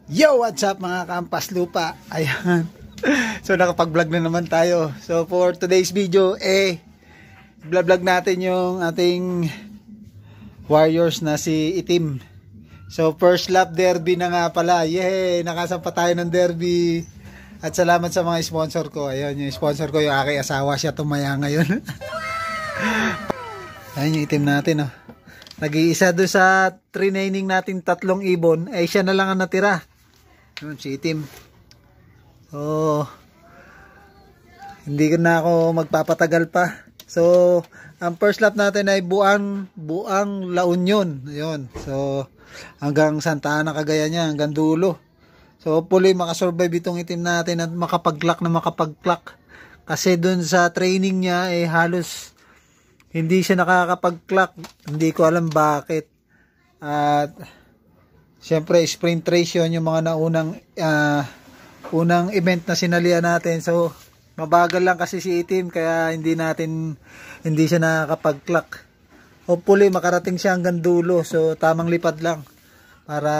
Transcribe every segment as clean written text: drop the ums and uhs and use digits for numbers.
Yo, what's up mga kampas lupa? Ayan. So nakapag-vlog na naman tayo. So for today's video, vlog natin yung ating Warriors na si Itim. So first lap derby na nga pala. Yay! Nakasampa tayo ng derby. At salamat sa mga sponsor ko. Ayun, yung sponsor ko yung aking asawa, siya tumaya ngayon. Ayun yung Itim natin, oh. Nag-iisa doon sa training natin 3 ibon, siya na lang ang natira. Yun, si Itim. So, hindi na ako magpapatagal pa. So, ang first lap natin ay buang La Union. Ayun. So, hanggang Santa Ana, Cagayan niya, hanggang dulo. So, hopefully makasurvive itong Itim natin at makapag-clock na makapag-clock. Kasi dun sa training niya, halos hindi siya nakakapag-clock. Hindi ko alam bakit. At siyempre, sprint race yun, yung mga naunang unang event na sinalihan natin. So, mabagal lang kasi si Itim, kaya hindi siya nakakapag-clock. Hopefully, makarating siya hanggang dulo. So, tamang lipad lang. Para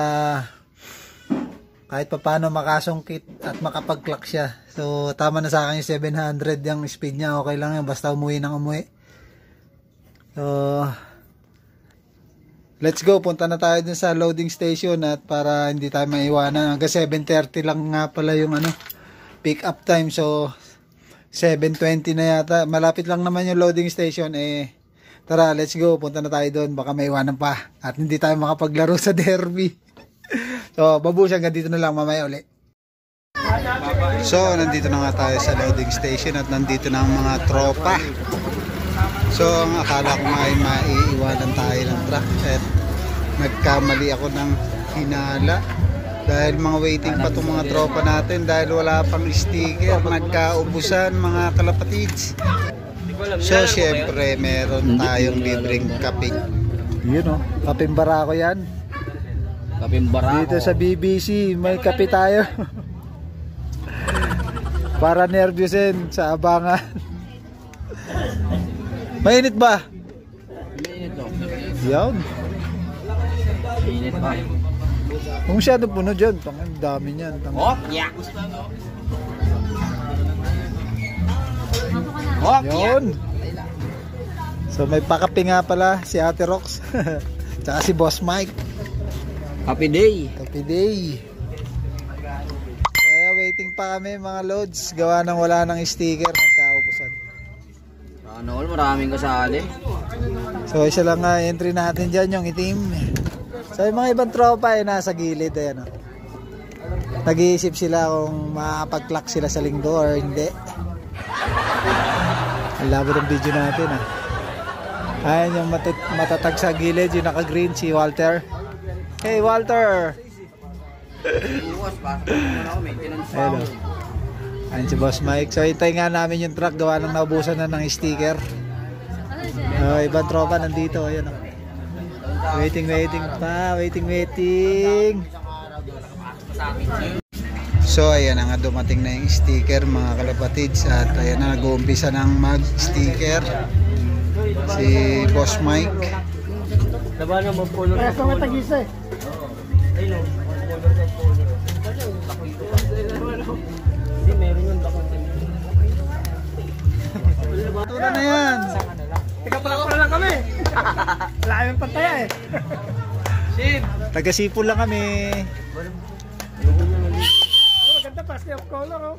kahit pa paano makasungkit at makapag-clock siya. So, tama na sa akin yung 700 yung speed niya. Okay lang yun, basta umuwi ng umuwi. So, let's go. Punta na tayo dun sa loading station at para hindi tayo maiwanan. Hanggang 7:30 lang nga pala yung pick up time. So, 7:20 na yata. Malapit lang naman yung loading station. Tara, let's go. Punta na tayo doon. Baka maiwanan pa. At hindi tayo makapaglaro sa derby. So, babush, hanggang dito na lang. Mamaya ulit. So, nandito na nga tayo sa loading station at nandito na ang mga tropa. So, ang akala ko nga ay maiiwanan tayo ng truck at nagkamali ako ng hinala dahil mga waiting pa itong mga tropa natin dahil wala pang sticker, nagkaubusan mga kalapatids. So, syempre meron tayong libreng kape. Yun, kapeng barako yan. Kapeng barako. Dito sa BBC may kape tayo. Para nervyusin sa abangan. Mainit ba? Mainit to. Yan. Mainit pa. Kung masyado puno dyan, ang dami niyan. Oh, yeah. Oh, yun. So may pakape nga pala si Ate Rox. Tsaka si Boss Mike. Happy day. Happy day. Kaya waiting pa kami mga loads. Gawa nang wala ng sticker. Nagkaubusan. Ano, maraming kasali. So isa lang nga entry natin dyan, yung Itim. So yung mga ibang tropa nasa gilid. Ayan, nag-iisip sila kung makapag-clock sila sa linggo or hindi. Ang labo ng video natin. Ayan yung matatag sa gilid, yung naka-green, si Walter. Hey Walter! Hello. Ayan si Boss Mike. So hintay nga namin yung truck, gawa ng naubusan na ng sticker. Ibang tropa nandito. Ayan, waiting pa. Waiting. So ayan na nga, dumating na yung sticker mga kalapatids. At ayan na, nag-uumpisa ng mag-sticker si Boss Mike. Laban naman po lang. Kaya matagisa Ayun. Hindi, meron yung lakong. Tuna na yan. Teka pala lang kami. Wala kaming pantaya Sip. Taga-sipol lang kami. Maganda pastel of color,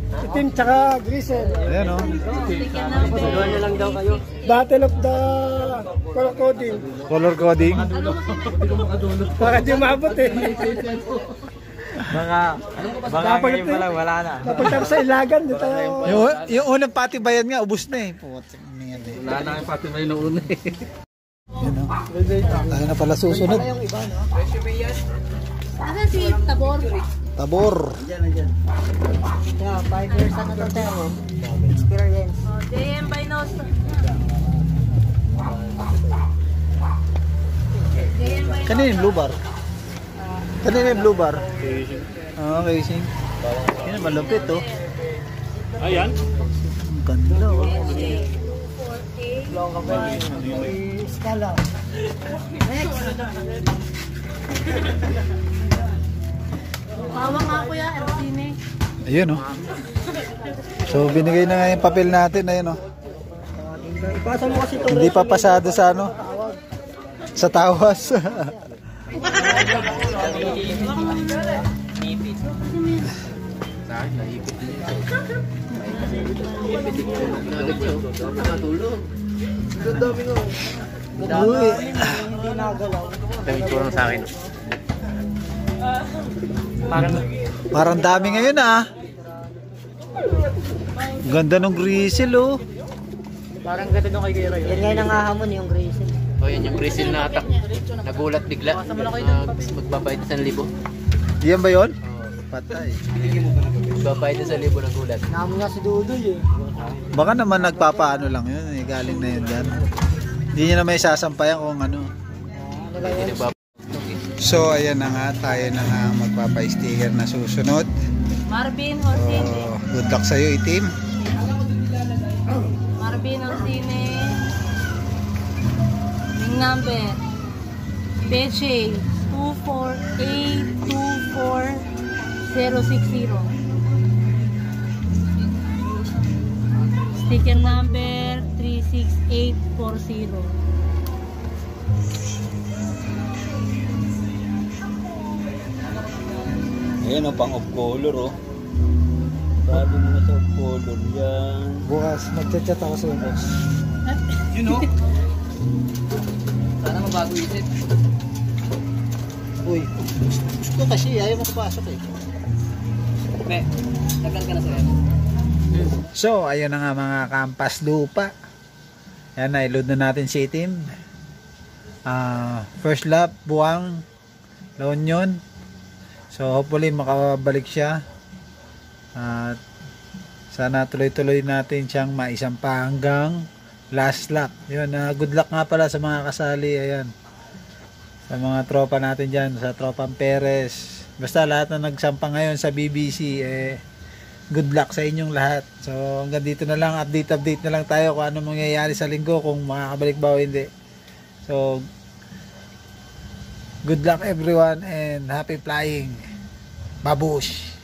Itim tsaka grisel. Ayan, Dalawa na lang daw kayo. Battle of the color coding. color coding. Baka di umabot Baka ngayon pa lang, wala na. Napunta sa Ilagan, di tayo. Yung unang patibayan nga, ubus na Putik na yan Wala na yung pati may nauna Yun, tayo na pala susunod. Ano si Tabor? Tabor. Yeah, 5 years na natutero. Experience. JM Binos. Kanina yung blue bar. Racing. Yan, malupit Ayan. Ang ganda Scala. Next. Ayun oh. So binigay na nga yung papel natin, ayun oh. Ipasa mo kasi ito. Hindi pa pasado sa ano? Sa tawas. Uy. Hindi nagalaw. Tumutulong sa akin. Parang dami ngayon ah. Ganda ng grizzle oh. Parang ganda nung kay Kuya Roy. Yan nga nangahamon yung Grayson. O yan yung grizzle na attack. Nagulat bigla. Magbabayad sa 1,000. Yan ba yun? Patay. Magbabayad sa 1,000 nagulat. Nahamon nga si Dudoy eh. Baka naman nagpapaano lang yun eh. Galing na yun dyan. Hindi nyo na may sasampayan kung ano. So ayan na nga. Tayo na nga magpapa-sticker na susunod. Marvin Horsine. Oh, good luck sa'yo itim. Marvin Horsine. Ring number. Beche 24824-060. Sticker number 36840. Ayan o, pang off color o. Sabi mo na sa off color yan. Bukas, magchat-chat ako sa boss. Yun o. Sana mabago isip. Uy, gusto kasi ayaw mo kapasok eh. Me, tagal ka na sa'yo. So ayun na nga mga kampas lupa. Yan na, i-load na natin si itim. First lap, Buwang, La Union. So hopefully makabalik siya. At sana tuloy-tuloy natin siyang maisampa hanggang last lap. Yun, good luck nga pala sa mga kasali. Ayan. Sa mga tropa natin dyan, sa tropang Perez. Basta lahat na nagsampa ngayon sa BBC, good luck sa inyong lahat. So hanggang dito na lang, update na lang tayo kung ano mangyayari sa linggo, kung makakabalik ba o hindi. So good luck everyone and happy flying. Babush!